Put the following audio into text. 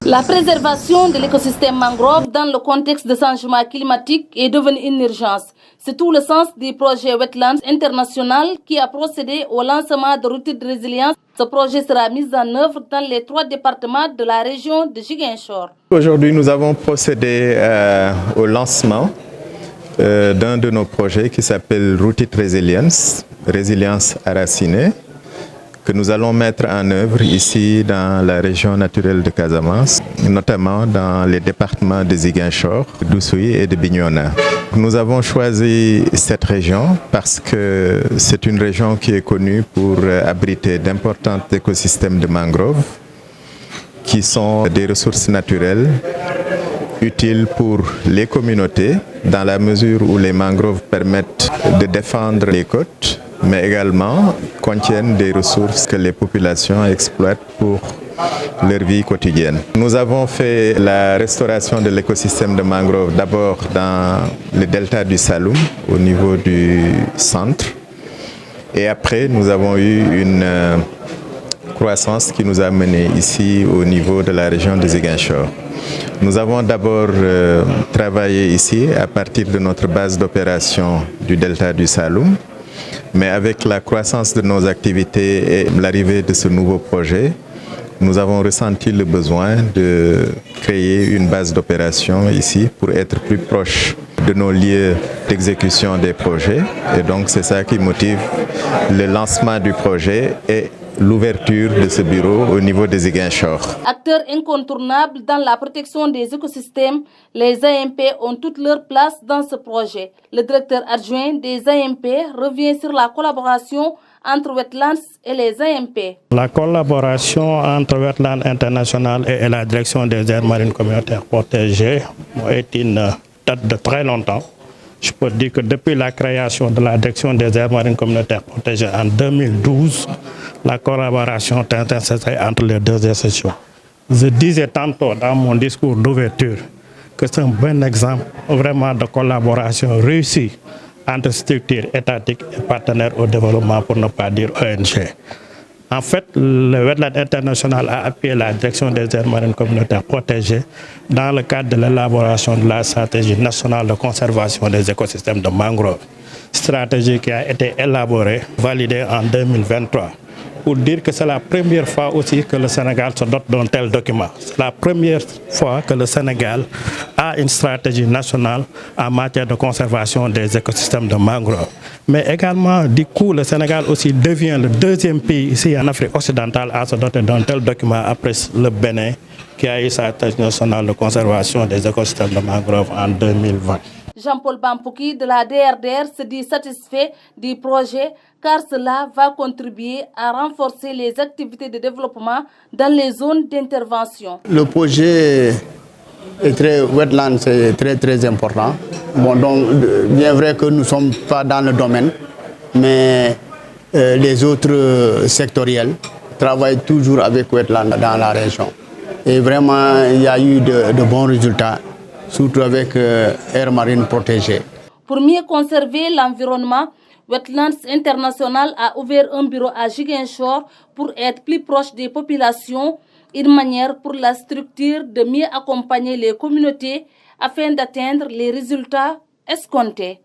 La préservation de l'écosystème mangrove dans le contexte de changement climatique est devenue une urgence. C'est tout le sens du projet Wetlands International qui a procédé au lancement de l'outil de résilience. Ce projet sera mis en œuvre dans les 3 départements de la région de Ziguinchor. Aujourd'hui, nous avons procédé au lancement d'un de nos projets qui s'appelle Rooted Resilience, résilience aracinée, que nous allons mettre en œuvre ici dans la région naturelle de Casamance, notamment dans les départements de Ziguinchor, d'Oussouye et de Bignona. Nous avons choisi cette région parce que c'est une région qui est connue pour abriter d'importants écosystèmes de mangroves qui sont des ressources naturelles utiles pour les communautés dans la mesure où les mangroves permettent de défendre les côtes, mais également contiennent des ressources que les populations exploitent pour leur vie quotidienne. Nous avons fait la restauration de l'écosystème de mangrove d'abord dans le delta du Saloum, au niveau du centre, et après nous avons eu une croissance qui nous a menés ici au niveau de la région de Ziguinchor. Nous avons d'abord travaillé ici à partir de notre base d'opération du delta du Saloum, mais avec la croissance de nos activités et l'arrivée de ce nouveau projet, nous avons ressenti le besoin de créer une base d'opération ici pour être plus proche de nos lieux d'exécution des projets. Et donc c'est ça qui motive le lancement du projet et l'ouverture de ce bureau au niveau des Ziguinchor. Acteurs incontournables dans la protection des écosystèmes, les AMP ont toute leur place dans ce projet. Le directeur adjoint des AMP revient sur la collaboration entre Wetlands et les AMP. La collaboration entre Wetlands International et la direction des aires marines communautaires protégées est une date de très longtemps. Je peux dire que depuis la création de la direction des aires marines communautaires protégées en 2012, la collaboration est intensifiée entre les deux institutions. Je disais tantôt dans mon discours d'ouverture que c'est un bon exemple vraiment de collaboration réussie entre structures étatiques et partenaires au développement, pour ne pas dire ONG. En fait, le Wetlands International a appuyé la direction des aires marines communautaires protégées dans le cadre de l'élaboration de la stratégie nationale de conservation des écosystèmes de mangrove. Stratégie qui a été élaborée, validée en 2023. Pour dire que c'est la première fois aussi que le Sénégal se dote d'un tel document. C'est la première fois que le Sénégal a une stratégie nationale en matière de conservation des écosystèmes de mangrove. Mais également, du coup, le Sénégal aussi devient le 2e pays ici en Afrique occidentale à se doter d'un tel document après le Bénin, qui a eu sa stratégie nationale de conservation des écosystèmes de mangrove en 2020. Jean-Paul Bampouki de la DRDR se dit satisfait du projet car cela va contribuer à renforcer les activités de développement dans les zones d'intervention. Le projet Wetlands est très important. Bon, donc, bien vrai que nous ne sommes pas dans le domaine, mais les autres sectoriels travaillent toujours avec Wetlands dans la région. Et vraiment, il y a eu de bons résultats, surtout avec aires marines protégées. Pour mieux conserver l'environnement, Wetlands International a ouvert un bureau à Ziguinchor pour être plus proche des populations, une manière pour la structure de mieux accompagner les communautés afin d'atteindre les résultats escomptés.